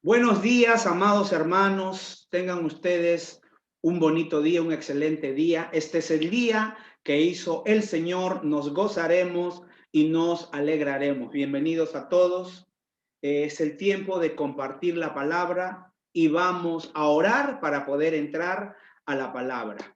Buenos días, amados hermanos. Tengan ustedes un bonito día, un excelente día. Este es el día que hizo el Señor. Nos gozaremos y nos alegraremos. Bienvenidos a todos. Es el tiempo de compartir la palabra y vamos a orar para poder entrar a la palabra.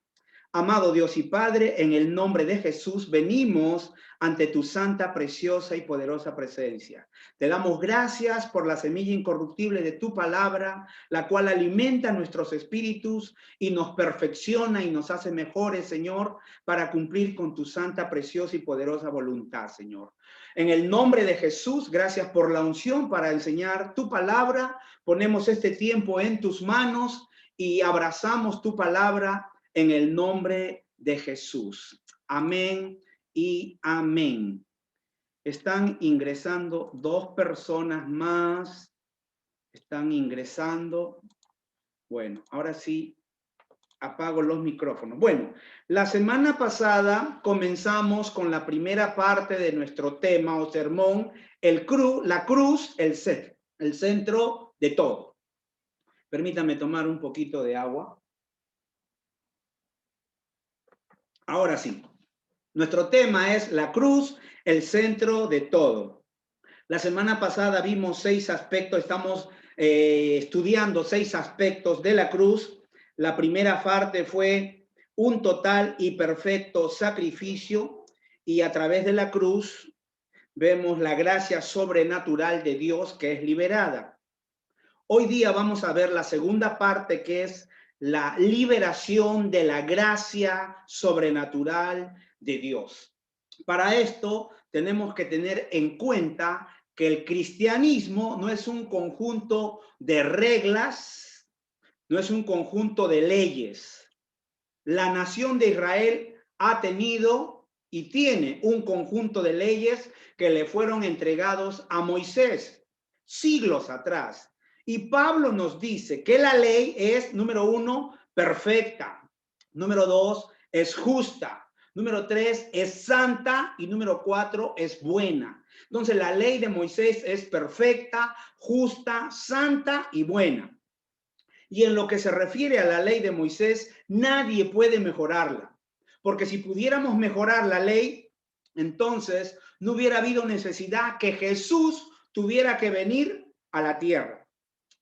Amado Dios y Padre, en el nombre de Jesús venimos ante tu santa, preciosa y poderosa presencia. Te damos gracias por la semilla incorruptible de tu palabra, la cual alimenta nuestros espíritus y nos perfecciona y nos hace mejores, Señor, para cumplir con tu santa, preciosa y poderosa voluntad, Señor. En el nombre de Jesús, gracias por la unción para enseñar tu palabra. Ponemos este tiempo en tus manos y abrazamos tu palabra en el nombre de Jesús. Amén y amén. Están ingresando dos personas más. Están ingresando. Bueno, ahora sí apago los micrófonos. Bueno, la semana pasada comenzamos con la primera parte de nuestro tema o sermón, la cruz, el centro de todo. Permítame tomar un poquito de agua. Ahora sí, nuestro tema es la cruz, el centro de todo. La semana pasada vimos 6 aspectos, estamos estudiando 6 aspectos de la cruz. La primera parte fue un total y perfecto sacrificio y a través de la cruz vemos la gracia sobrenatural de Dios que es liberada. Hoy día vamos a ver la segunda parte que es la liberación de la gracia sobrenatural de Dios. Para esto tenemos que tener en cuenta que el cristianismo no es un conjunto de reglas, no es un conjunto de leyes. La nación de Israel ha tenido y tiene un conjunto de leyes que le fueron entregados a Moisés siglos atrás. Y Pablo nos dice que la ley es, número 1, perfecta. Número 2, es justa. Número 3, es santa. Y número 4, es buena. Entonces la ley de Moisés es perfecta, justa, santa y buena. Y en lo que se refiere a la ley de Moisés, nadie puede mejorarla. Porque si pudiéramos mejorar la ley, entonces no hubiera habido necesidad que Jesús tuviera que venir a la tierra.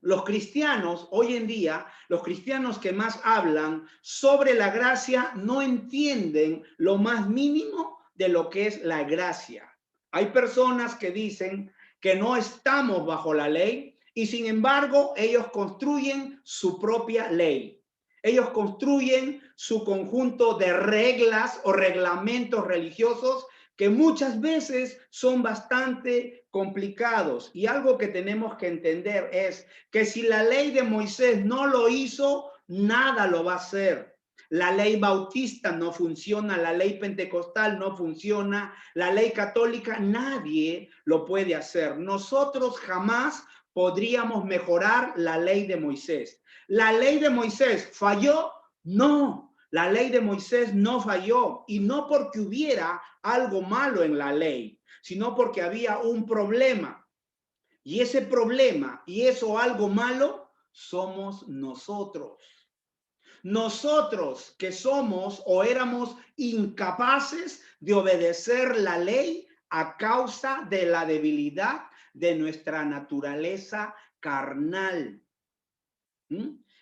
Los cristianos, hoy en día, los cristianos que más hablan sobre la gracia no entienden lo más mínimo de lo que es la gracia. Hay personas que dicen que no estamos bajo la ley y sin embargo ellos construyen su propia ley. Ellos construyen su conjunto de reglas o reglamentos religiosos que muchas veces son bastante complicados. Y algo que tenemos que entender es que si la ley de Moisés no lo hizo, nada lo va a hacer. La ley bautista no funciona, la ley pentecostal no funciona, la ley católica, nadie lo puede hacer. Nosotros jamás podríamos mejorar la ley de Moisés. ¿La ley de Moisés falló? No. La ley de Moisés no falló, y no porque hubiera algo malo en la ley, sino porque había un problema. Y ese problema y eso algo malo somos nosotros. Nosotros que somos o éramos incapaces de obedecer la ley a causa de la debilidad de nuestra naturaleza carnal.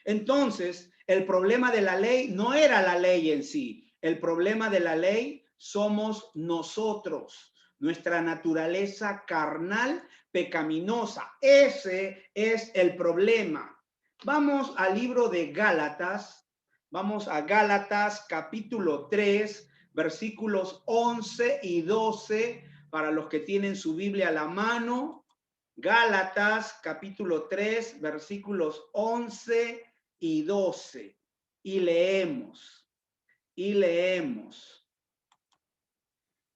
Entonces, el problema de la ley no era la ley en sí. El problema de la ley somos nosotros, nuestra naturaleza carnal pecaminosa. Ese es el problema. Vamos al libro de Gálatas. Vamos a Gálatas capítulo 3, versículos 11 y 12, para los que tienen su Biblia a la mano. Gálatas capítulo 3, versículos 11 y 12. Y leemos.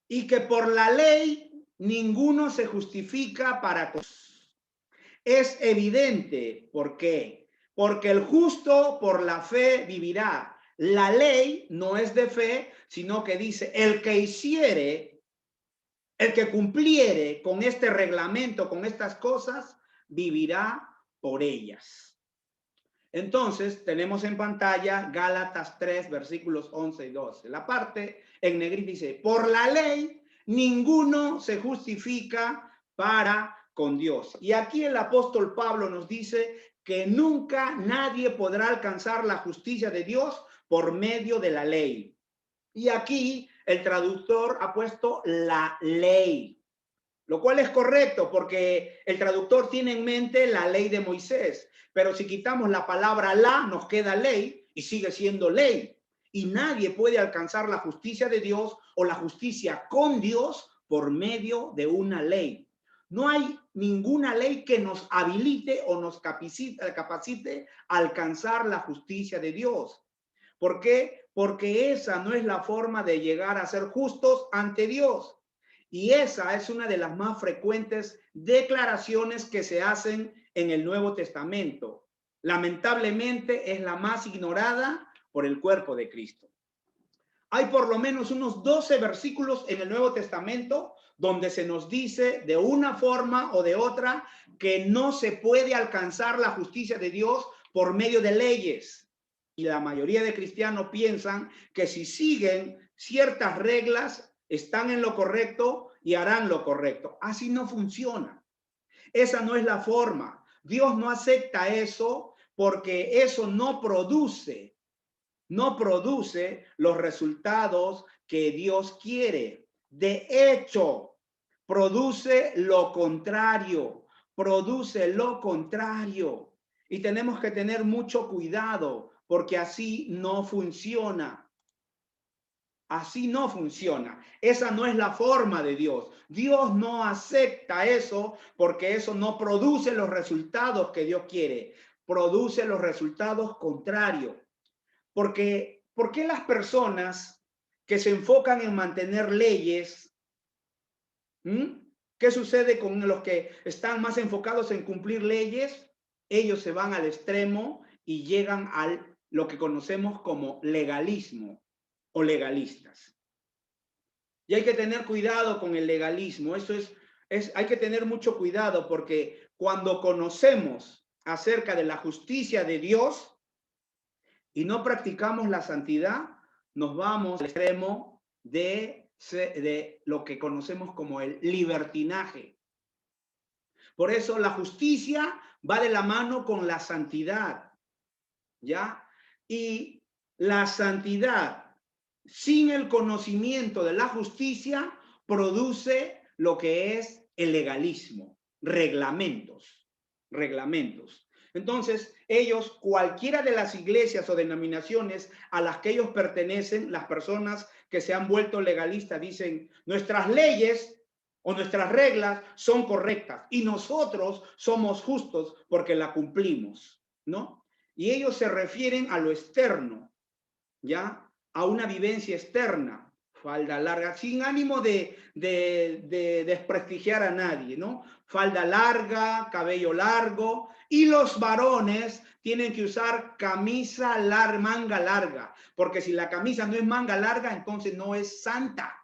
Y que por la ley ninguno se justifica para Dios. Es evidente, ¿por qué? Porque el justo por la fe vivirá. La ley no es de fe, sino que dice, el que cumpliere con este reglamento, con estas cosas, vivirá por ellas. Entonces, tenemos en pantalla Gálatas 3, versículos 11 y 12. La parte en negrita dice, por la ley, ninguno se justifica para con Dios. Y aquí el apóstol Pablo nos dice que nunca nadie podrá alcanzar la justicia de Dios por medio de la ley. Y aquí el traductor ha puesto la ley, lo cual es correcto porque el traductor tiene en mente la ley de Moisés. Pero si quitamos la palabra la, nos queda ley y sigue siendo ley. Y nadie puede alcanzar la justicia de Dios o la justicia con Dios por medio de una ley. No hay ninguna ley que nos habilite o nos capacite a alcanzar la justicia de Dios. ¿Por qué? Porque esa no es la forma de llegar a ser justos ante Dios. Y esa es una de las más frecuentes declaraciones que se hacen en el Nuevo Testamento. Lamentablemente es la más ignorada por el cuerpo de Cristo. Hay por lo menos unos 12 versículos en el Nuevo Testamento donde se nos dice de una forma o de otra que no se puede alcanzar la justicia de Dios por medio de leyes. Y la mayoría de cristianos piensan que si siguen ciertas reglas, están en lo correcto y harán lo correcto. Así no funciona. Esa no es la forma. Dios no acepta eso porque eso no produce los resultados que Dios quiere. De hecho, produce lo contrario. Y tenemos que tener mucho cuidado porque así no funciona. Así no funciona. Esa no es la forma de Dios. Dios no acepta eso porque eso no produce los resultados que Dios quiere. Produce los resultados contrarios. Porque, ¿por qué las personas que se enfocan en mantener leyes? ¿Qué sucede con los que están más enfocados en cumplir leyes? Ellos se van al extremo y llegan a lo que conocemos como legalismo o legalistas. Y hay que tener cuidado con el legalismo. Hay que tener mucho cuidado porque cuando conocemos acerca de la justicia de Dios y no practicamos la santidad, nos vamos al extremo de lo que conocemos como el libertinaje. Por eso la justicia va de la mano con la santidad, ¿ya? Y la santidad sin el conocimiento de la justicia produce lo que es el legalismo, reglamentos. Entonces, ellos, cualquiera de las iglesias o denominaciones a las que ellos pertenecen, las personas que se han vuelto legalistas, dicen, nuestras leyes o nuestras reglas son correctas y nosotros somos justos porque la cumplimos, ¿no? Y ellos se refieren a lo externo, ¿ya? A una vivencia externa, falda larga, sin ánimo de desprestigiar a nadie, ¿no? Falda larga, cabello largo, y los varones tienen que usar camisa larga, manga larga, porque si la camisa no es manga larga, entonces no es santa.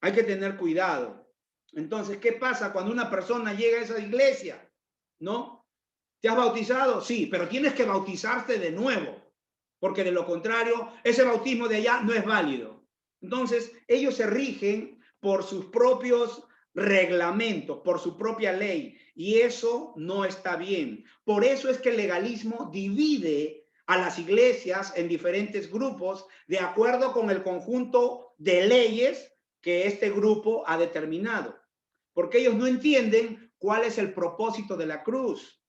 Hay que tener cuidado. Entonces, ¿qué pasa cuando una persona llega a esa iglesia? ¿No? ¿Te has bautizado? Sí, pero tienes que bautizarte de nuevo, porque de lo contrario, ese bautismo de allá no es válido. Entonces, ellos se rigen por sus propios reglamentos, por su propia ley, y eso no está bien. Por eso es que el legalismo divide a las iglesias en diferentes grupos de acuerdo con el conjunto de leyes que este grupo ha determinado, porque ellos no entienden cuál es el propósito de la cruz,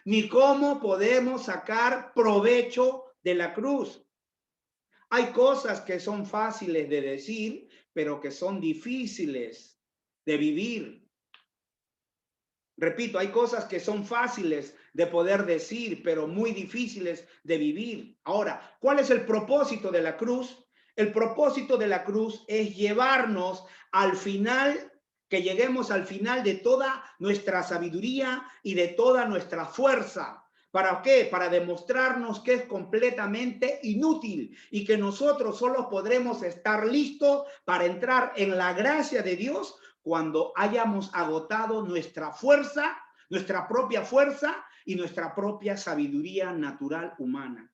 ni cómo podemos sacar provecho de la cruz. Hay cosas que son fáciles de decir, pero que son difíciles de vivir. Repito, hay cosas que son fáciles de poder decir, pero muy difíciles de vivir. Ahora, ¿cuál es el propósito de la cruz? El propósito de la cruz es llevarnos al final, que lleguemos al final de toda nuestra sabiduría y de toda nuestra fuerza. ¿Para qué? Para demostrarnos que es completamente inútil y que nosotros solo podremos estar listos para entrar en la gracia de Dios cuando hayamos agotado nuestra fuerza, nuestra propia fuerza y nuestra propia sabiduría natural humana.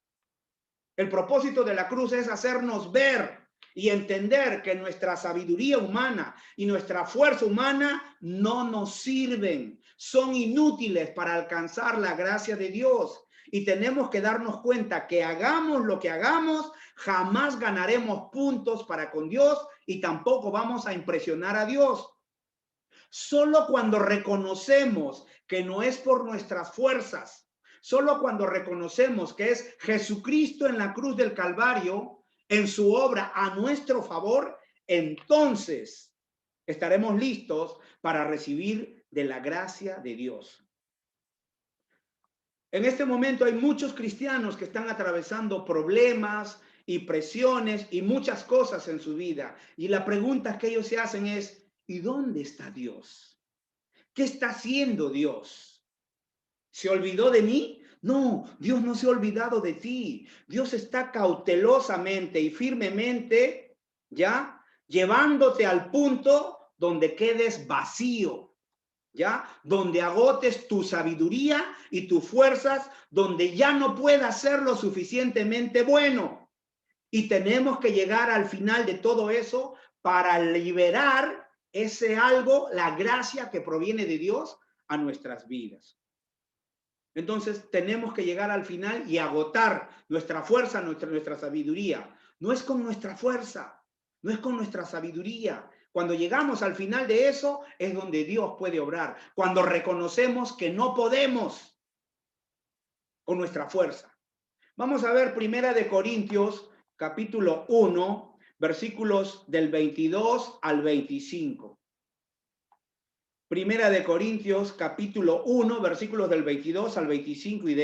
El propósito de la cruz es hacernos ver y entender que nuestra sabiduría humana y nuestra fuerza humana no nos sirven, son inútiles para alcanzar la gracia de Dios. Y tenemos que darnos cuenta que hagamos lo que hagamos, jamás ganaremos puntos para con Dios y tampoco vamos a impresionar a Dios. Solo cuando reconocemos que no es por nuestras fuerzas, solo cuando reconocemos que es Jesucristo en la cruz del Calvario, en su obra a nuestro favor, entonces estaremos listos para recibir de la gracia de Dios. En este momento hay muchos cristianos que están atravesando problemas y presiones y muchas cosas en su vida. Y la pregunta que ellos se hacen es, ¿y dónde está Dios? ¿Qué está haciendo Dios? ¿Se olvidó de mí? No, Dios no se ha olvidado de ti. Dios está cautelosamente y firmemente, ¿ya? Llevándote al punto donde quedes vacío, ¿ya? Donde agotes tu sabiduría y tus fuerzas, donde ya no puedas ser lo suficientemente bueno. Y tenemos que llegar al final de todo eso para liberar ese algo, la gracia que proviene de Dios a nuestras vidas. Entonces tenemos que llegar al final y agotar nuestra fuerza, nuestra sabiduría. No es con nuestra fuerza, no es con nuestra sabiduría. Cuando llegamos al final de eso es donde Dios puede obrar. Cuando reconocemos que no podemos con nuestra fuerza. Vamos a ver 1 Corintios capítulo 1, versículos del 22 al 25. 1 Corintios capítulo 1, versículos del 22 al 25 y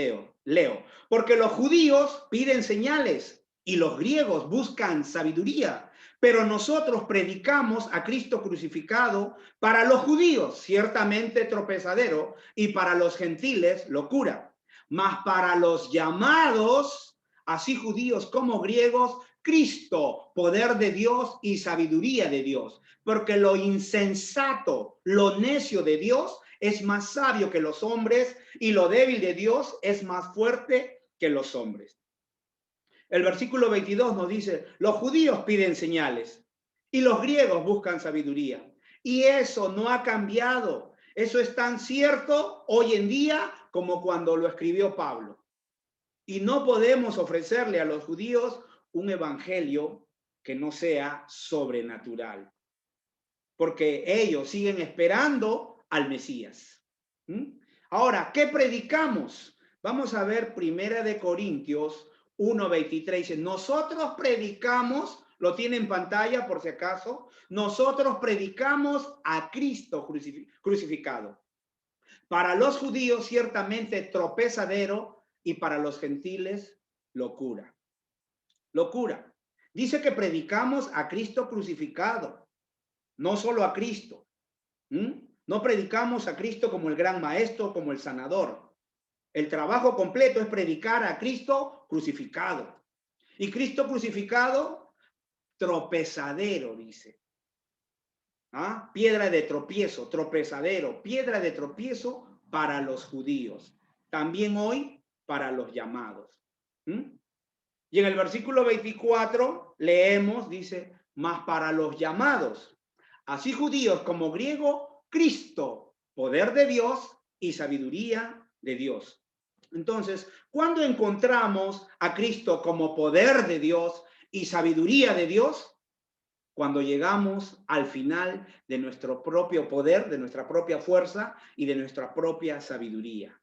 leo. Porque los judíos piden señales y los griegos buscan sabiduría, pero nosotros predicamos a Cristo crucificado, para los judíos ciertamente tropezadero y para los gentiles locura, mas para los llamados, así judíos como griegos, Cristo, poder de Dios y sabiduría de Dios. Porque lo insensato, lo necio de Dios es más sabio que los hombres y lo débil de Dios es más fuerte que los hombres. El versículo 22 nos dice, los judíos piden señales y los griegos buscan sabiduría. Y eso no ha cambiado. Eso es tan cierto hoy en día como cuando lo escribió Pablo. Y no podemos ofrecerle a los judíos un evangelio que no sea sobrenatural, porque ellos siguen esperando al Mesías. Ahora, ¿qué predicamos? Vamos a ver 1 Corintios 1:23. Dice, nosotros predicamos, lo tiene en pantalla por si acaso, nosotros predicamos a Cristo crucificado. Para los judíos ciertamente tropezadero y para los gentiles locura. Locura. Dice que predicamos a Cristo crucificado, no solo a Cristo. No predicamos a Cristo como el gran maestro, como el sanador. El trabajo completo es predicar a Cristo crucificado. Y Cristo crucificado, tropezadero, dice. Piedra de tropiezo, tropezadero, piedra de tropiezo para los judíos. También hoy para los llamados. Y en el versículo 24 leemos, dice, mas para los llamados, así judíos como griegos, Cristo, poder de Dios y sabiduría de Dios. Entonces, ¿cuándo encontramos a Cristo como poder de Dios y sabiduría de Dios? Cuando llegamos al final de nuestro propio poder, de nuestra propia fuerza y de nuestra propia sabiduría.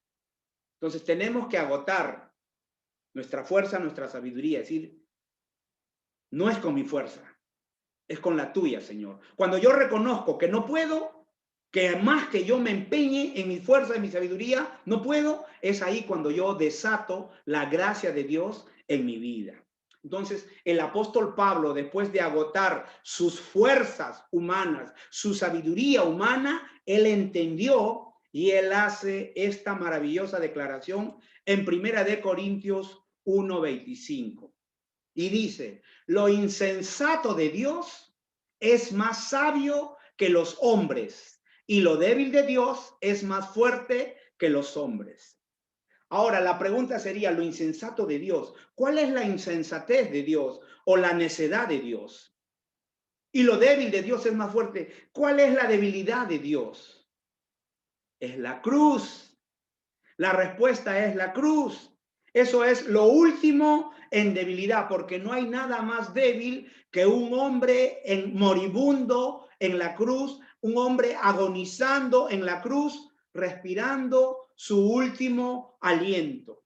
Entonces, tenemos que agotar nuestra fuerza, nuestra sabiduría, es decir, no es con mi fuerza, es con la tuya, Señor. Cuando yo reconozco que no puedo, que más que yo me empeñe en mi fuerza, en mi sabiduría, no puedo, es ahí cuando yo desato la gracia de Dios en mi vida. Entonces, el apóstol Pablo, después de agotar sus fuerzas humanas, su sabiduría humana, él entendió y él hace esta maravillosa declaración en 1 Corintios 1:25. Y dice, lo insensato de Dios es más sabio que los hombres, y lo débil de Dios es más fuerte que los hombres. Ahora, la pregunta sería, lo insensato de Dios. ¿Cuál es la insensatez de Dios o la necedad de Dios? Y lo débil de Dios es más fuerte. ¿Cuál es la debilidad de Dios? Es la cruz. La respuesta es la cruz. Eso es lo último en debilidad, porque no hay nada más débil que un hombre moribundo en la cruz, un hombre agonizando en la cruz, respirando su último aliento.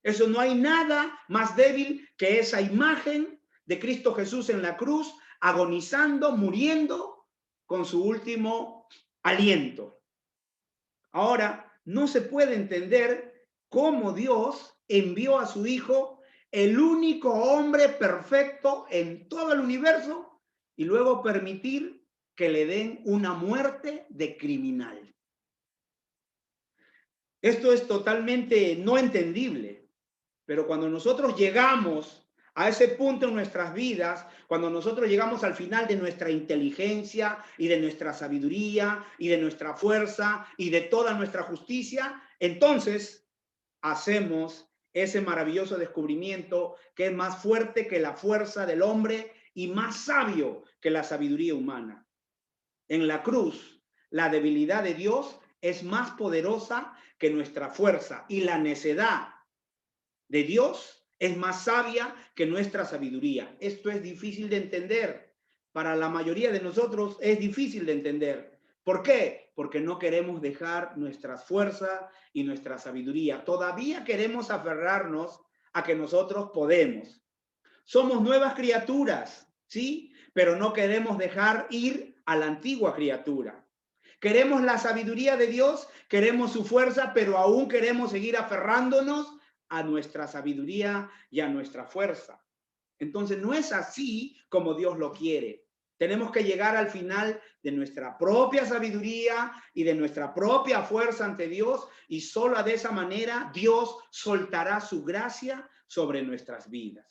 Eso, no hay nada más débil que esa imagen de Cristo Jesús en la cruz, agonizando, muriendo con su último aliento. Ahora, no se puede entender cómo Dios envió a su Hijo, el único hombre perfecto en todo el universo, y luego permitir que le den una muerte de criminal. Esto es totalmente no entendible, pero cuando nosotros llegamos a ese punto en nuestras vidas, cuando nosotros llegamos al final de nuestra inteligencia y de nuestra sabiduría y de nuestra fuerza y de toda nuestra justicia, entonces hacemos ese maravilloso descubrimiento que es más fuerte que la fuerza del hombre y más sabio que la sabiduría humana. En la cruz, la debilidad de Dios es más poderosa que nuestra fuerza y la necedad de Dios es más sabia que nuestra sabiduría. Esto es difícil de entender. Para la mayoría de nosotros es difícil de entender. ¿Por qué? Porque no queremos dejar nuestras fuerzas y nuestra sabiduría. Todavía queremos aferrarnos a que nosotros podemos. Somos nuevas criaturas, ¿sí? Pero no queremos dejar ir a la antigua criatura. Queremos la sabiduría de Dios, queremos su fuerza, pero aún queremos seguir aferrándonos a nuestra sabiduría y a nuestra fuerza. Entonces no es así como Dios lo quiere. Tenemos que llegar al final de nuestra propia sabiduría y de nuestra propia fuerza ante Dios, y solo de esa manera Dios soltará su gracia sobre nuestras vidas.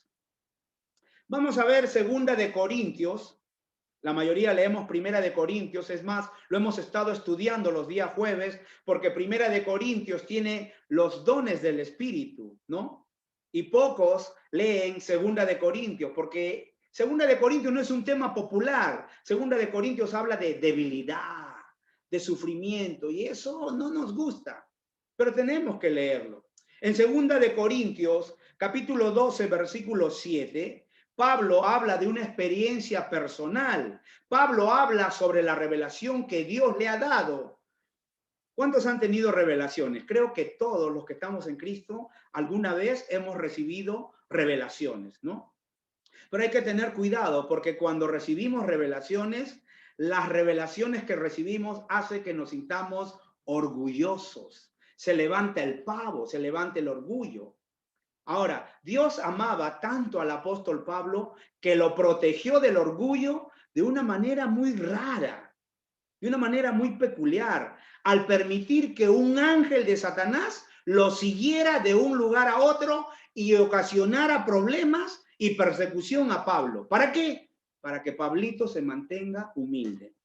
Vamos a ver 2 Corintios. La mayoría leemos 1 Corintios, es más, lo hemos estado estudiando los días jueves, porque 1 Corintios tiene los dones del Espíritu, ¿no? Y pocos leen 2 Corintios, porque 2 Corintios no es un tema popular. 2 Corintios habla de debilidad, de sufrimiento, y eso no nos gusta, pero tenemos que leerlo. En 2 Corintios, capítulo 12, versículo 7, Pablo habla de una experiencia personal. Pablo habla sobre la revelación que Dios le ha dado. ¿Cuántos han tenido revelaciones? Creo que todos los que estamos en Cristo alguna vez hemos recibido revelaciones, ¿no? Pero hay que tener cuidado, porque cuando recibimos revelaciones, las revelaciones que recibimos hacen que nos sintamos orgullosos. Se levanta el pavo, se levanta el orgullo. Ahora, Dios amaba tanto al apóstol Pablo que lo protegió del orgullo de una manera muy rara, de una manera muy peculiar, al permitir que un ángel de Satanás lo siguiera de un lugar a otro y ocasionara problemas y persecución a Pablo. ¿Para qué? Para que Pablito se mantenga humilde.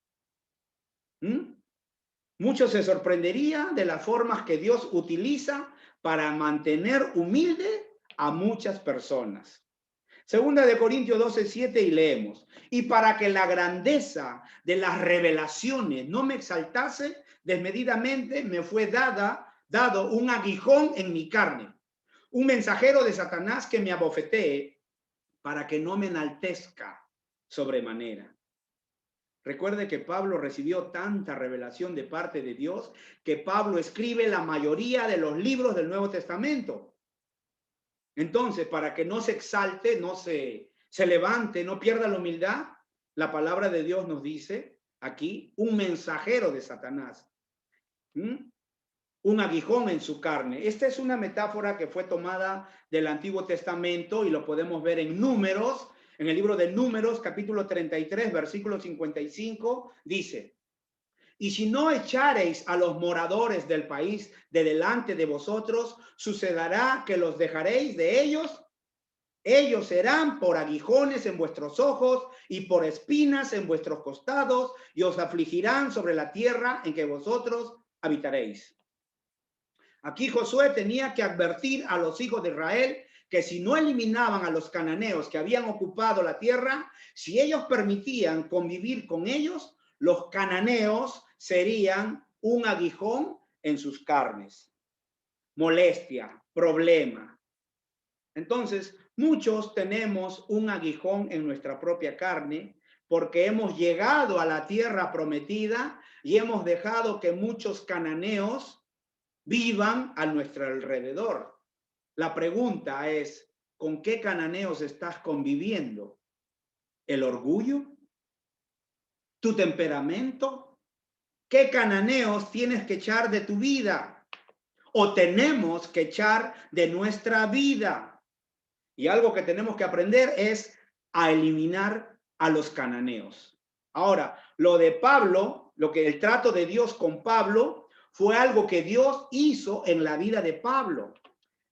Muchos se sorprenderían de las formas que Dios utiliza para mantener humilde a muchas personas. 2 Corintios 12, 7, y leemos: y para que la grandeza de las revelaciones no me exaltase desmedidamente, me fue dado un aguijón en mi carne, un mensajero de Satanás que me abofetee, para que no me enaltezca sobremanera. Recuerde que Pablo recibió tanta revelación de parte de Dios que Pablo escribe la mayoría de los libros del Nuevo Testamento. Entonces, para que no se exalte, no se levante, no pierda la humildad, la palabra de Dios nos dice aquí, un mensajero de Satanás, un aguijón en su carne. Esta es una metáfora que fue tomada del Antiguo Testamento y lo podemos ver en Números. En el libro de Números, capítulo 33, versículo 55, dice: y si no echareis a los moradores del país de delante de vosotros, sucederá que los dejaréis de ellos. Ellos serán por aguijones en vuestros ojos y por espinas en vuestros costados, y os afligirán sobre la tierra en que vosotros habitaréis. Aquí Josué tenía que advertir a los hijos de Israel que si no eliminaban a los cananeos que habían ocupado la tierra, si ellos permitían convivir con ellos, los cananeos serían un aguijón en sus carnes. Molestia, problema. Entonces, muchos tenemos un aguijón en nuestra propia carne porque hemos llegado a la tierra prometida y hemos dejado que muchos cananeos vivan a nuestro alrededor. La pregunta es, ¿con qué cananeos estás conviviendo? ¿El orgullo? ¿Tu temperamento? ¿Qué cananeos tienes que echar de tu vida? ¿O tenemos que echar de nuestra vida? Y algo que tenemos que aprender es a eliminar a los cananeos. Ahora, lo de Pablo, el trato de Dios con Pablo, fue algo que Dios hizo en la vida de Pablo.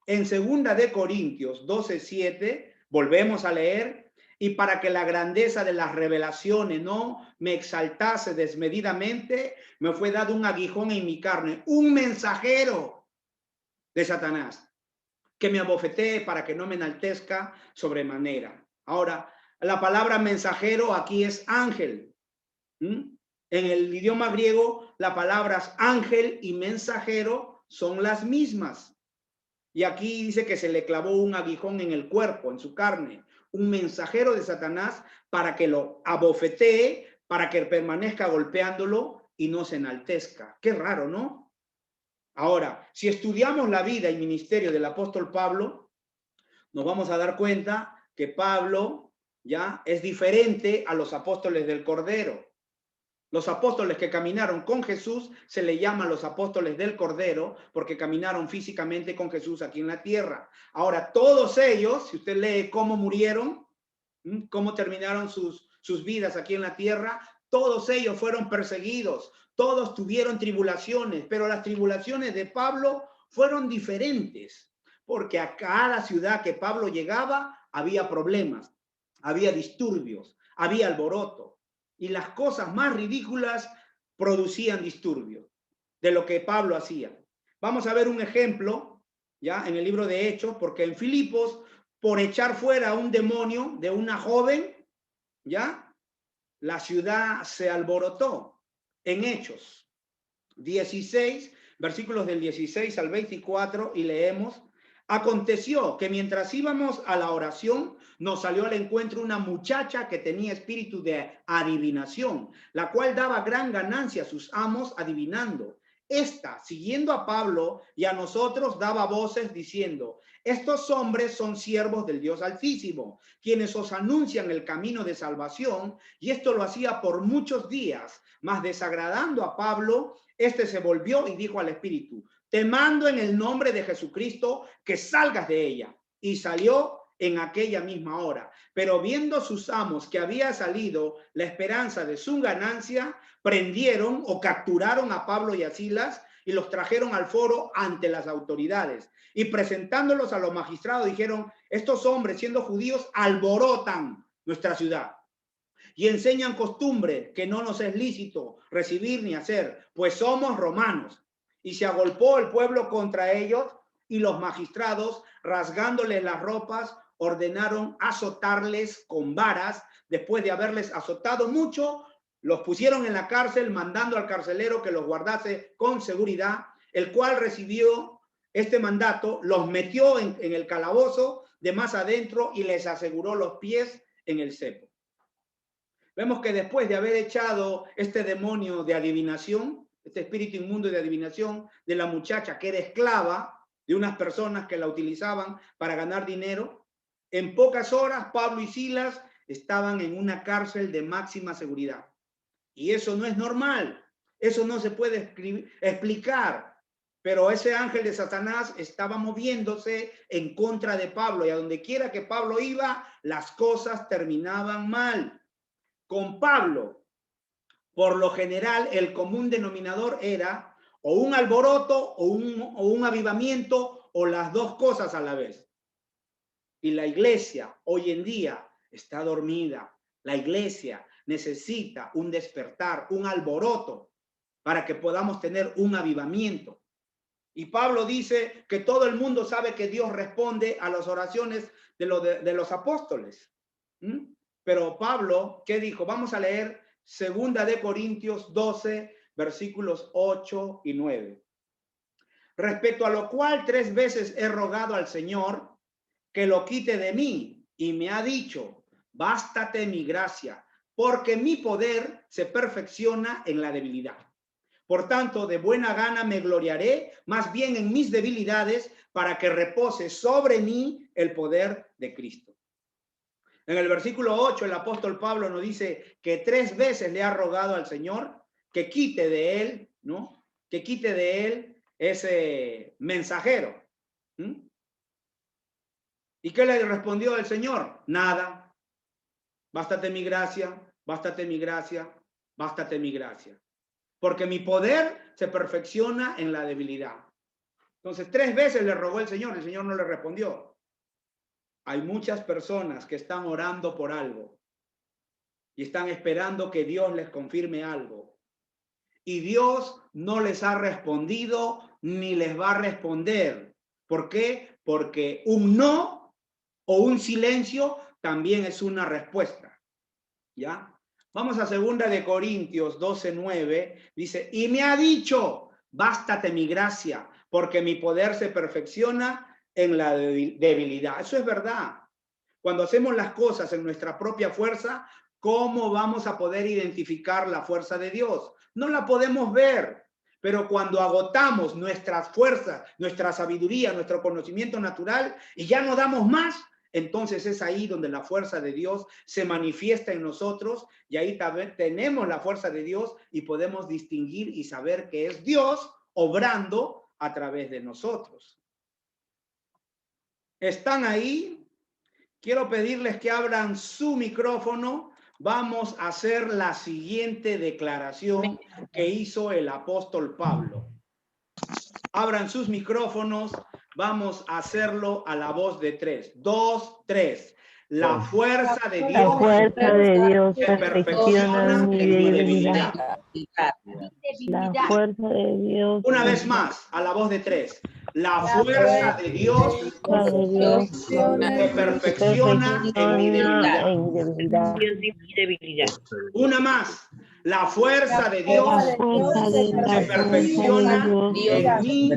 En 2 de Corintios 12:7, volvemos a leer, y para que la grandeza de las revelaciones no me exaltase desmedidamente, me fue dado un aguijón en mi carne, un mensajero de Satanás, que me abofetee para que no me enaltezca sobremanera. Ahora, la palabra mensajero aquí es ángel. En el idioma griego, las palabras ángel y mensajero son las mismas. Y aquí dice que se le clavó un aguijón en el cuerpo, en su carne, un mensajero de Satanás para que lo abofetee, para que permanezca golpeándolo y no se enaltezca. Qué raro, ¿no? Ahora, si estudiamos la vida y ministerio del apóstol Pablo, nos vamos a dar cuenta que Pablo ya es diferente a los apóstoles del Cordero. Los apóstoles que caminaron con Jesús se le llaman los apóstoles del Cordero porque caminaron físicamente con Jesús aquí en la tierra. Ahora, todos ellos, si usted lee cómo murieron, cómo terminaron sus vidas aquí en la tierra, todos ellos fueron perseguidos, todos tuvieron tribulaciones, pero las tribulaciones de Pablo fueron diferentes, porque a cada ciudad que Pablo llegaba había problemas, había disturbios, había alboroto. Y las cosas más ridículas producían disturbios de lo que Pablo hacía. Vamos a ver un ejemplo, ya en el libro de Hechos, porque en Filipos, por echar fuera a un demonio de una joven, ya, la ciudad se alborotó. En Hechos 16, versículos del 16 al 24, y leemos: aconteció que mientras íbamos a la oración, nos salió al encuentro una muchacha que tenía espíritu de adivinación, la cual daba gran ganancia a sus amos adivinando. Esta, siguiendo a Pablo y a nosotros, daba voces diciendo: estos hombres son siervos del Dios Altísimo, quienes os anuncian el camino de salvación. Y esto lo hacía por muchos días, mas desagradando a Pablo, este se volvió y dijo al espíritu: te mando en el nombre de Jesucristo que salgas de ella. Y salió en aquella misma hora. Pero viendo sus amos que había salido la esperanza de su ganancia, prendieron o capturaron a Pablo y a Silas y los trajeron al foro ante las autoridades. Y presentándolos a los magistrados dijeron: estos hombres, siendo judíos, alborotan nuestra ciudad y enseñan costumbre que no nos es lícito recibir ni hacer, pues somos romanos. Y se agolpó el pueblo contra ellos, y los magistrados, rasgándoles las ropas, ordenaron azotarles con varas. Después de haberles azotado mucho, los pusieron en la cárcel, mandando al carcelero que los guardase con seguridad, el cual recibió este mandato, los metió en el calabozo de más adentro y les aseguró los pies en el cepo. Vemos que después de haber echado este demonio de adivinación, este espíritu inmundo de adivinación de la muchacha que era esclava de unas personas que la utilizaban para ganar dinero, en pocas horas Pablo y Silas estaban en una cárcel de máxima seguridad. Y eso no es normal, eso no se puede explicar. Pero ese ángel de Satanás estaba moviéndose en contra de Pablo, y a donde quiera que Pablo iba, las cosas terminaban mal. Con Pablo, por lo general, el común denominador era o un alboroto o un avivamiento, o las dos cosas a la vez. Y la iglesia hoy en día está dormida. La iglesia necesita un despertar, un alboroto, para que podamos tener un avivamiento. Y Pablo dice que todo el mundo sabe que Dios responde a las oraciones de los apóstoles. ¿Mm? Pero Pablo, ¿qué dijo? Vamos a leer 2 Corintios 12, versículos 8 y 9. Respecto a lo cual 3 veces he rogado al Señor que lo quite de mí, y me ha dicho, bástate mi gracia, porque mi poder se perfecciona en la debilidad. Por tanto, de buena gana me gloriaré más bien en mis debilidades, para que repose sobre mí el poder de Cristo. En el versículo 8, el apóstol Pablo nos dice que 3 veces le ha rogado al Señor que quite de él, ¿no? Que quite de él ese mensajero. ¿Mm? ¿Y qué le respondió el Señor? Nada. Bástate mi gracia, bástate mi gracia, bástate mi gracia. Porque mi poder se perfecciona en la debilidad. Entonces, 3 veces le rogó el Señor no le respondió. Hay muchas personas que están orando por algo y están esperando que Dios les confirme algo. Y Dios no les ha respondido ni les va a responder. ¿Por qué? Porque un no o un silencio también es una respuesta. ¿Ya? Vamos a 2 Corintios 12:9. Dice, y me ha dicho, bástate mi gracia, porque mi poder se perfecciona en la debilidad. Eso es verdad. Cuando hacemos las cosas en nuestra propia fuerza, ¿cómo vamos a poder identificar la fuerza de Dios? No la podemos ver. Pero cuando agotamos nuestras fuerzas, nuestra sabiduría, nuestro conocimiento natural y ya no damos más, entonces es ahí donde la fuerza de Dios se manifiesta en nosotros y ahí también tenemos la fuerza de Dios y podemos distinguir y saber que es Dios obrando a través de nosotros. ¿Están ahí? Quiero pedirles que abran su micrófono. Vamos a hacer la siguiente declaración que hizo el apóstol Pablo. Abran sus micrófonos. Vamos a hacerlo a la voz de 3. 2, 3. La fuerza de Dios se perfecciona en mi debilidad. La fuerza de Dios. Una vez más, a la voz de 3. La fuerza de Dios se perfecciona en mi debilidad. Una más. La fuerza de Dios se perfecciona en mi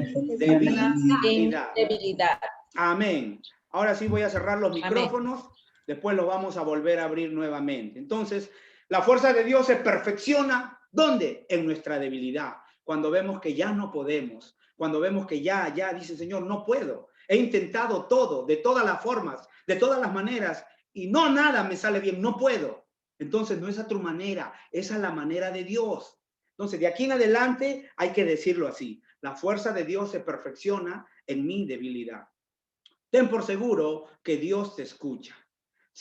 debilidad. Amén. Ahora sí voy a cerrar los micrófonos. Después los vamos a volver a abrir nuevamente. Entonces, la fuerza de Dios se perfecciona, ¿dónde? En nuestra debilidad. Cuando vemos que ya no podemos. Cuando vemos que ya dice, Señor, no puedo. He intentado todo, de todas las formas, de todas las maneras, y nada me sale bien, no puedo. Entonces, no es a tu manera, es a la manera de Dios. Entonces, de aquí en adelante hay que decirlo así. La fuerza de Dios se perfecciona en mi debilidad. Ten por seguro que Dios te escucha.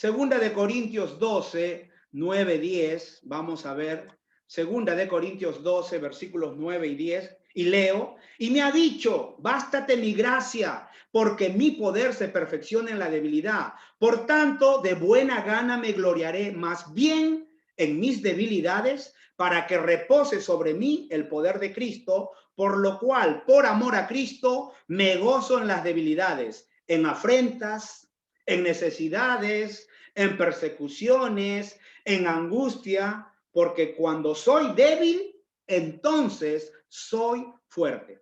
2 Corintios 12, 9, 10. Vamos a ver. 2 Corintios 12, versículos 9 y 10. Y leo. Y me ha dicho, bástate mi gracia, porque mi poder se perfecciona en la debilidad. Por tanto, de buena gana me gloriaré más bien en mis debilidades, para que repose sobre mí el poder de Cristo, por lo cual, por amor a Cristo, me gozo en las debilidades, en afrentas, en necesidades, en persecuciones, en angustia, porque cuando soy débil, entonces soy fuerte.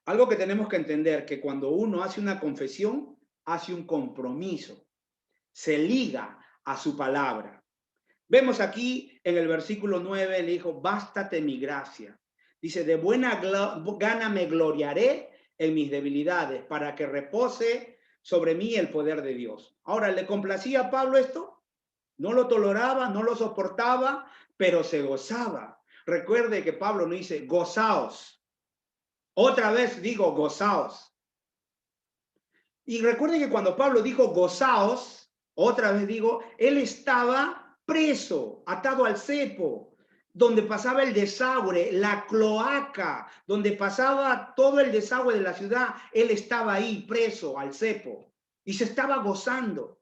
Algo que tenemos que entender, que cuando uno hace una confesión, hace un compromiso, se liga a su palabra. Vemos aquí en el versículo 9, le dijo, bástate mi gracia. Dice, de buena gana me gloriaré en mis debilidades, para que repose sobre mí el poder de Dios. Ahora, ¿le complacía a Pablo esto? No lo toleraba, no lo soportaba, pero se gozaba. Recuerde que Pablo no dice, gozaos. Otra vez digo, gozaos. Y recuerde que cuando Pablo dijo gozaos, otra vez digo, él estaba preso, atado al cepo, donde pasaba el desagüe, la cloaca, donde pasaba todo el desagüe de la ciudad, él estaba ahí preso al cepo y se estaba gozando.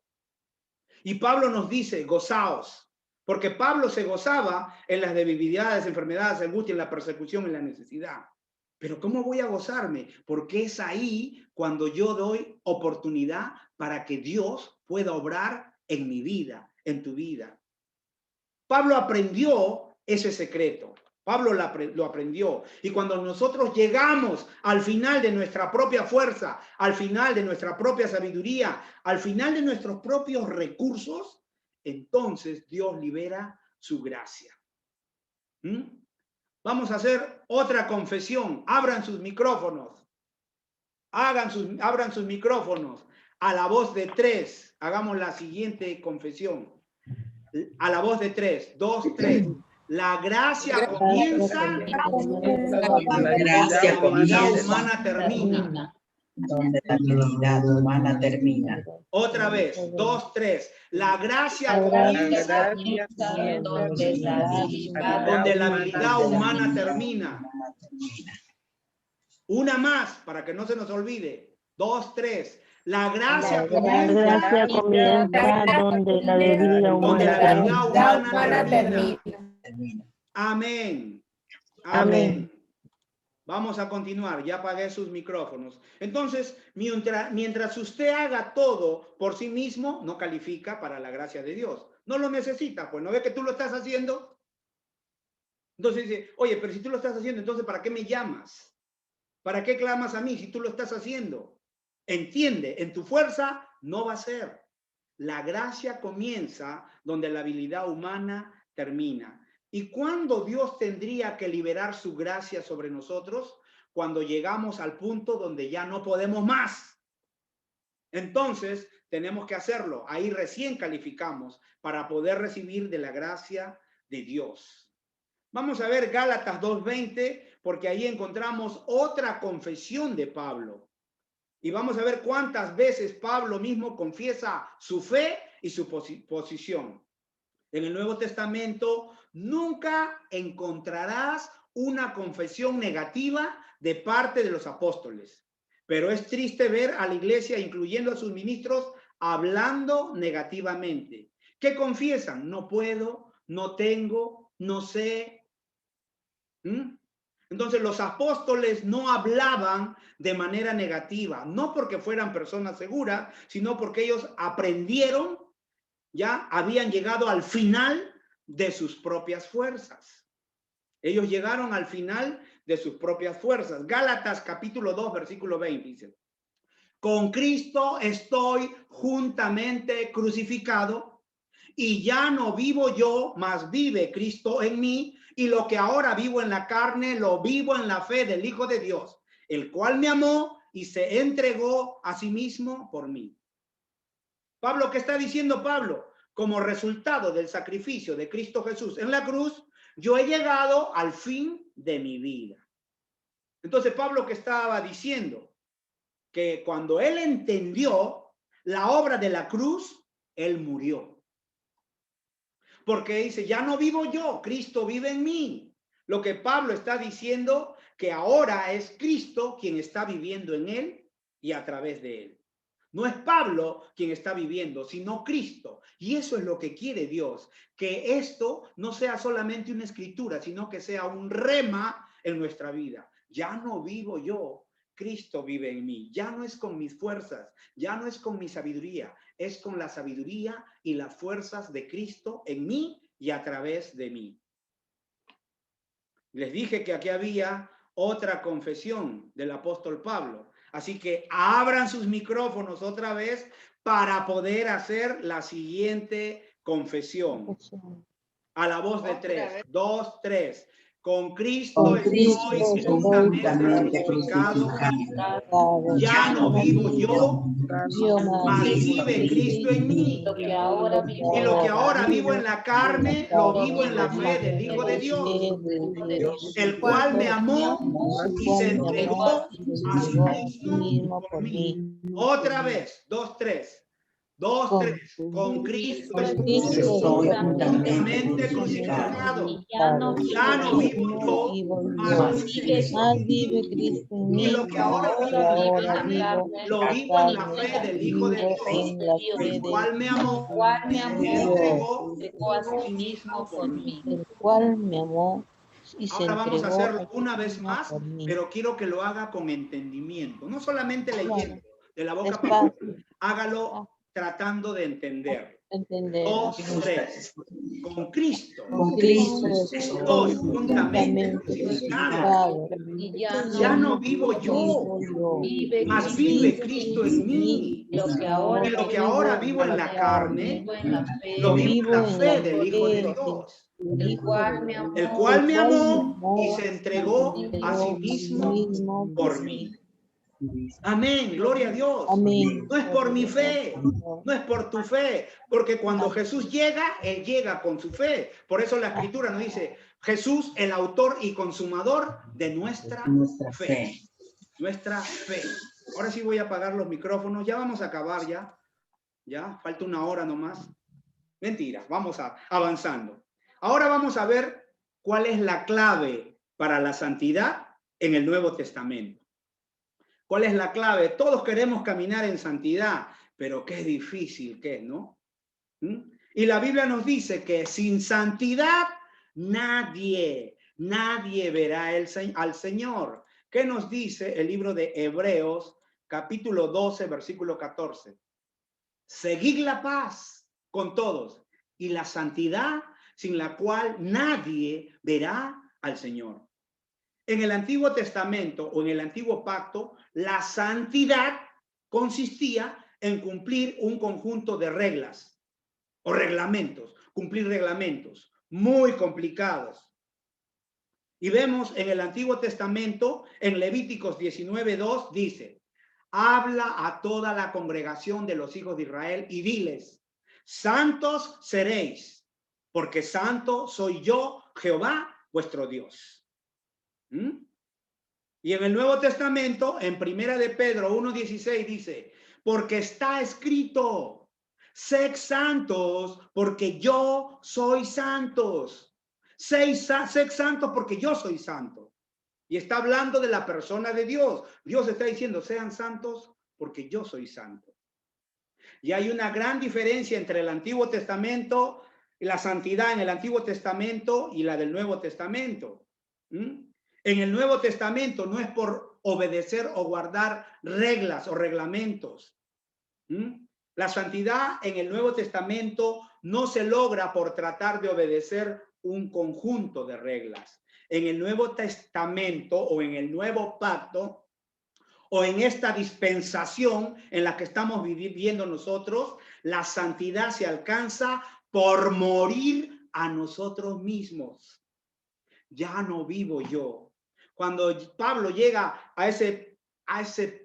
Y Pablo nos dice, gozaos, porque Pablo se gozaba en las debilidades, enfermedades, angustia, en la persecución, en la necesidad. Pero ¿cómo voy a gozarme? Porque es ahí cuando yo doy oportunidad para que Dios pueda obrar en mi vida, en tu vida. Pablo aprendió ese secreto. Pablo lo aprendió. Y cuando nosotros llegamos al final de nuestra propia fuerza, al final de nuestra propia sabiduría, al final de nuestros propios recursos, entonces Dios libera su gracia. Vamos a hacer otra confesión. Abran sus micrófonos. Abran sus micrófonos. A la voz de 3. Hagamos la siguiente confesión. A la voz de 3. 2, 3. La gracia comienza. La gracia habilidad humana termina. Donde la habilidad humana termina. Otra vez. 2, 3. La gracia comienza. Donde la habilidad humana termina. Una más, para que no se nos olvide. 2, 3. La gracia comienza donde la habilidad humana termina. Amén. Amén. Vamos a continuar. Ya apagué sus micrófonos. Entonces, mientras usted haga todo por sí mismo, no califica para la gracia de Dios. No lo necesita, pues no ve que tú lo estás haciendo. Entonces dice, oye, pero si tú lo estás haciendo, entonces ¿para qué me llamas? ¿Para qué clamas a mí si tú lo estás haciendo? Entiende, en tu fuerza no va a ser. La gracia comienza donde la habilidad humana termina. ¿Y cuándo Dios tendría que liberar su gracia sobre nosotros? Cuando llegamos al punto donde ya no podemos más. Entonces, tenemos que hacerlo. Ahí recién calificamos para poder recibir de la gracia de Dios. Vamos a ver Gálatas 2:20, porque ahí encontramos otra confesión de Pablo. Y vamos a ver cuántas veces Pablo mismo confiesa su fe y su posición. En el Nuevo Testamento nunca encontrarás una confesión negativa de parte de los apóstoles. Pero es triste ver a la iglesia, incluyendo a sus ministros, hablando negativamente. ¿Qué confiesan? No puedo, no tengo, no sé. Entonces los apóstoles no hablaban de manera negativa, no porque fueran personas seguras, sino porque ellos aprendieron, ya habían llegado al final de sus propias fuerzas. Ellos llegaron al final de sus propias fuerzas. Gálatas capítulo 2, versículo 20 dice: con Cristo estoy juntamente crucificado, y ya no vivo yo, mas vive Cristo en mí, y lo que ahora vivo en la carne, lo vivo en la fe del Hijo de Dios, el cual me amó y se entregó a sí mismo por mí. Pablo, ¿qué está diciendo Pablo? Como resultado del sacrificio de Cristo Jesús en la cruz, yo he llegado al fin de mi vida. Entonces, Pablo, ¿qué estaba diciendo? Que cuando él entendió la obra de la cruz, él murió. Porque dice, ya no vivo yo, Cristo vive en mí. Lo que Pablo está diciendo, que ahora es Cristo quien está viviendo en él y a través de él. No es Pablo quien está viviendo, sino Cristo. Y eso es lo que quiere Dios, que esto no sea solamente una escritura, sino que sea un rema en nuestra vida. Ya no vivo yo, Cristo vive en mí. Ya no es con mis fuerzas, ya no es con mi sabiduría, es con la sabiduría y las fuerzas de Cristo en mí y a través de mí. Les dije que aquí había otra confesión del apóstol Pablo. Así que abran sus micrófonos otra vez para poder hacer la siguiente confesión. A la voz de 3, 2, 3. Con Cristo estoy juntamente crucificado. Ya no vivo yo, mas vive Cristo en mí. Y lo que ahora vivo en la carne, lo vivo en la fe del Hijo de Dios, el cual me amó y se entregó a sí mismo por mí. Otra vez, 2, 3. 2, 3. Con Cristo estoy juntamente crucificado. Ya no vivo yo, mas vive Cristo en mí. Y lo que ahora vivo, lo vivo en la fe del Hijo de Dios, el cual me amó y se entregó a sí mismo por mí. El cual me amó y se Ahora vamos a entregó hacerlo una vez más, por mí. pero quiero que lo haga con entendimiento. No solamente leyendo de la boca Es para afuera. fácil Hágalo tratando de entender. entender. 2, 3. Con Cristo Con Cristo estoy juntamente crucificado. Y Ya no vivo yo, vive mas Cristo vive Cristo en mí. Lo que Y lo que ahora vivo en la carne, vivo en la fe, lo vivo en la fe en del Hijo de fe Dios, el cual me amó, el cual me amó y se entregó a sí mismo por mí. Amén, gloria a Dios. Amén. No es por mi fe, no es por tu fe, porque cuando Jesús llega, Él llega con su fe. Por eso la Escritura nos dice, Jesús, el autor y consumador de nuestra fe. Nuestra fe. Ahora sí voy a apagar los micrófonos, ya vamos a acabar ya, falta una hora nomás. Mentira, vamos avanzando. Ahora vamos a ver cuál es la clave para la santidad en el Nuevo Testamento. ¿Cuál es la clave? Todos queremos caminar en santidad, pero qué difícil que es, ¿no? Y la Biblia nos dice que sin santidad nadie verá al Señor. ¿Qué nos dice el libro de Hebreos, capítulo 12, versículo 14? Seguid la paz con todos y la santidad sin la cual nadie verá al Señor. En el Antiguo Testamento o en el Antiguo Pacto, la santidad consistía en cumplir un conjunto de reglas o reglamentos, cumplir reglamentos muy complicados. Y vemos en el Antiguo Testamento, en Levíticos 19:2, dice, habla a toda la congregación de los hijos de Israel y diles, santos seréis, porque santo soy yo, Jehová, vuestro Dios. Y en el Nuevo Testamento, en Primera de Pedro 1:16 dice, porque está escrito, sed santos porque yo soy santos. Sed santos porque yo soy santo. Y está hablando de la persona de Dios. Dios está diciendo, sean santos porque yo soy santo. Y hay una gran diferencia entre el Antiguo Testamento y la santidad en el Antiguo Testamento y la del Nuevo Testamento. En el Nuevo Testamento no es por obedecer o guardar reglas o reglamentos. La santidad en el Nuevo Testamento no se logra por tratar de obedecer un conjunto de reglas. En el Nuevo Testamento o en el Nuevo Pacto o en esta dispensación en la que estamos viviendo nosotros, la santidad se alcanza por morir a nosotros mismos. Ya no vivo yo. Cuando Pablo llega a ese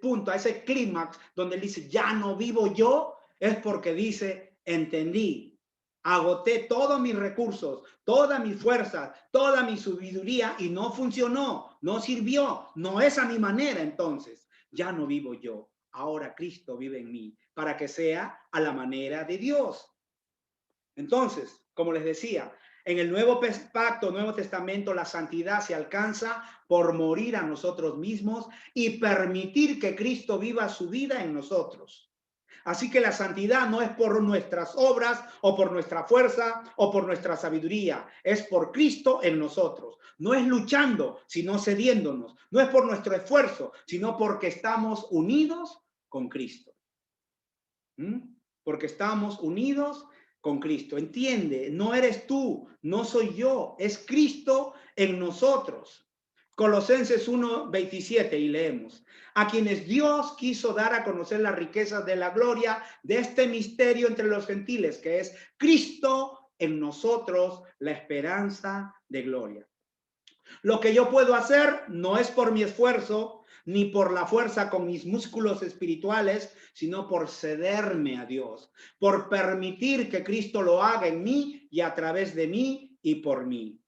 punto, a ese clímax donde él dice, ya no vivo yo, es porque dice, entendí, agoté todos mis recursos, todas mis fuerzas, toda mi sabiduría y no funcionó, no sirvió, no es a mi manera. Entonces, ya no vivo yo, ahora Cristo vive en mí, para que sea a la manera de Dios. Entonces, como les decía, en el Nuevo Pacto, Nuevo Testamento, la santidad se alcanza por morir a nosotros mismos y permitir que Cristo viva su vida en nosotros. Así que la santidad no es por nuestras obras o por nuestra fuerza o por nuestra sabiduría, es por Cristo en nosotros. No es luchando, sino cediéndonos. No es por nuestro esfuerzo, sino porque estamos unidos con Cristo. Porque estamos unidos con Cristo. Entiende, no eres tú, no soy yo, es Cristo en nosotros. Colosenses 1:27 y leemos, a quienes Dios quiso dar a conocer las riquezas de la gloria de este misterio entre los gentiles, que es Cristo en nosotros, la esperanza de gloria. Lo que yo puedo hacer no es por mi esfuerzo, ni por la fuerza con mis músculos espirituales, sino por cederme a Dios, por permitir que Cristo lo haga en mí y a través de mí y por mí.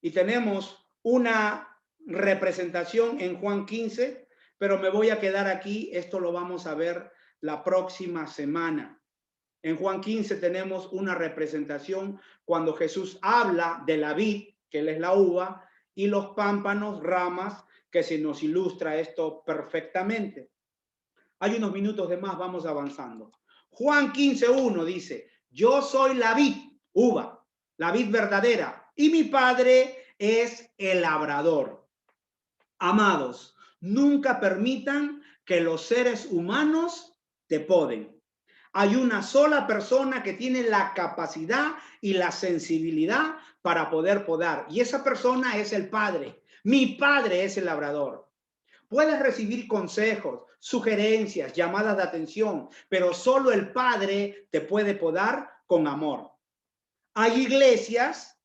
Y tenemos una representación en Juan 15, pero me voy a quedar aquí, esto lo vamos a ver la próxima semana. En Juan 15 tenemos una representación cuando Jesús habla de la vid, que él es la uva, y los pámpanos, ramas, que se nos ilustra esto perfectamente. Hay unos minutos de más, vamos avanzando. Juan 15:1 dice, yo soy la vid, uva, la vid verdadera, y mi Padre es el labrador. Amados, nunca permitan que los seres humanos te poden. Hay una sola persona que tiene la capacidad y la sensibilidad para poder podar, y esa persona es el Padre. Mi Padre es el labrador. Puedes recibir consejos, sugerencias, llamadas de atención, pero solo el Padre te puede podar con amor. Hay iglesias,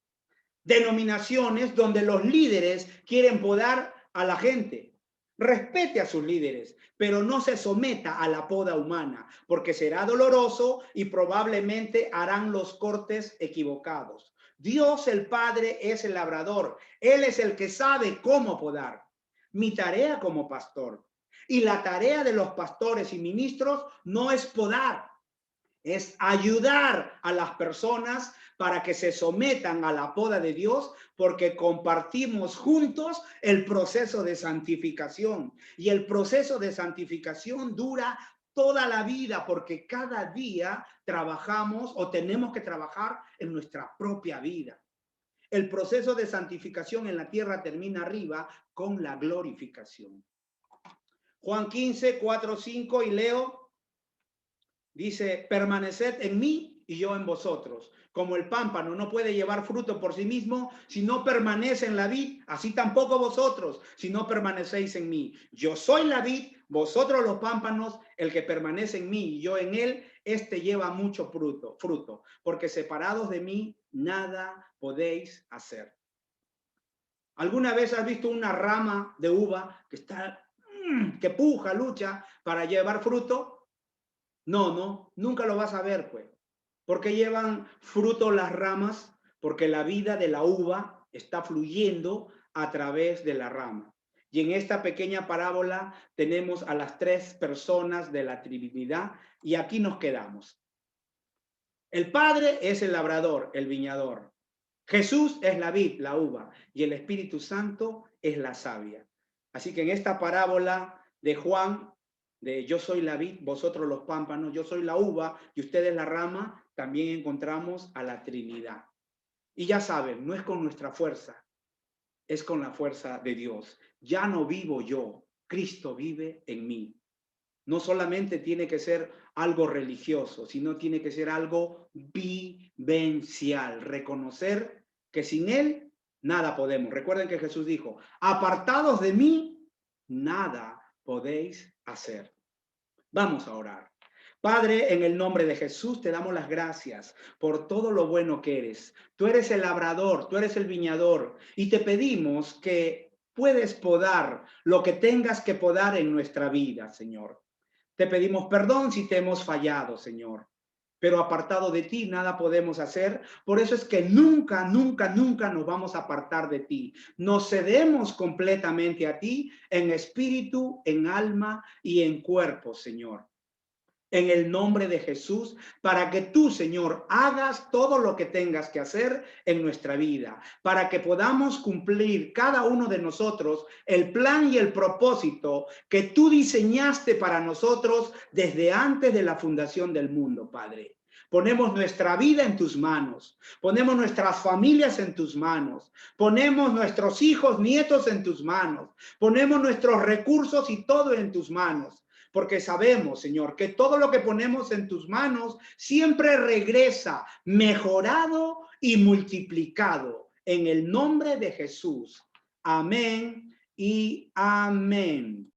denominaciones donde los líderes quieren podar a la gente. Respete a sus líderes, pero no se someta a la poda humana, porque será doloroso y probablemente harán los cortes equivocados. Dios el Padre es el labrador. Él es el que sabe cómo podar. Mi tarea como pastor y la tarea de los pastores y ministros no es podar, es ayudar a las personas para que se sometan a la poda de Dios, porque compartimos juntos el proceso de santificación. Y el proceso de santificación dura toda la vida, porque cada día trabajamos o tenemos que trabajar en nuestra propia vida. El proceso de santificación en la tierra termina arriba con la glorificación. Juan 15, 4, 5 y leo. Dice, permaneced en mí y yo en vosotros. Como el pámpano no puede llevar fruto por sí mismo si no permanece en la vid, así tampoco vosotros si no permanecéis en mí. Yo soy la vid, vosotros los pámpanos, el que permanece en mí y yo en él, este lleva mucho fruto, porque separados de mí nada podéis hacer. ¿Alguna vez has visto una rama de uva que puja, lucha para llevar fruto? No, nunca lo vas a ver, pues. ¿Por qué llevan fruto las ramas? Porque la vida de la uva está fluyendo a través de la rama. Y en esta pequeña parábola tenemos a las tres personas de la Trinidad y aquí nos quedamos. El Padre es el labrador, el viñador. Jesús es la vid, la uva, y el Espíritu Santo es la savia. Así que en esta parábola de Juan, de yo soy la vid, vosotros los pámpanos, yo soy la uva y ustedes la rama, también encontramos a la Trinidad. Y ya saben, no es con nuestra fuerza, es con la fuerza de Dios. Ya no vivo yo, Cristo vive en mí. No solamente tiene que ser algo religioso, sino tiene que ser algo vivencial. Reconocer que sin Él nada podemos. Recuerden que Jesús dijo, apartados de mí, nada podéis hacer. Vamos a orar. Padre, en el nombre de Jesús te damos las gracias por todo lo bueno que eres. Tú eres el labrador, tú eres el viñador y te pedimos que puedes podar lo que tengas que podar en nuestra vida, Señor. Te pedimos perdón si te hemos fallado, Señor. Pero apartado de ti nada podemos hacer. Por eso es que nunca nos vamos a apartar de ti. Nos cedemos completamente a ti en espíritu, en alma y en cuerpo, Señor. En el nombre de Jesús, para que tú, Señor, hagas todo lo que tengas que hacer en nuestra vida, para que podamos cumplir cada uno de nosotros el plan y el propósito que tú diseñaste para nosotros desde antes de la fundación del mundo, Padre. Ponemos nuestra vida en tus manos, ponemos nuestras familias en tus manos, ponemos nuestros hijos, nietos en tus manos, ponemos nuestros recursos y todo en tus manos. Porque sabemos, Señor, que todo lo que ponemos en tus manos siempre regresa mejorado y multiplicado. En el nombre de Jesús. Amén y amén.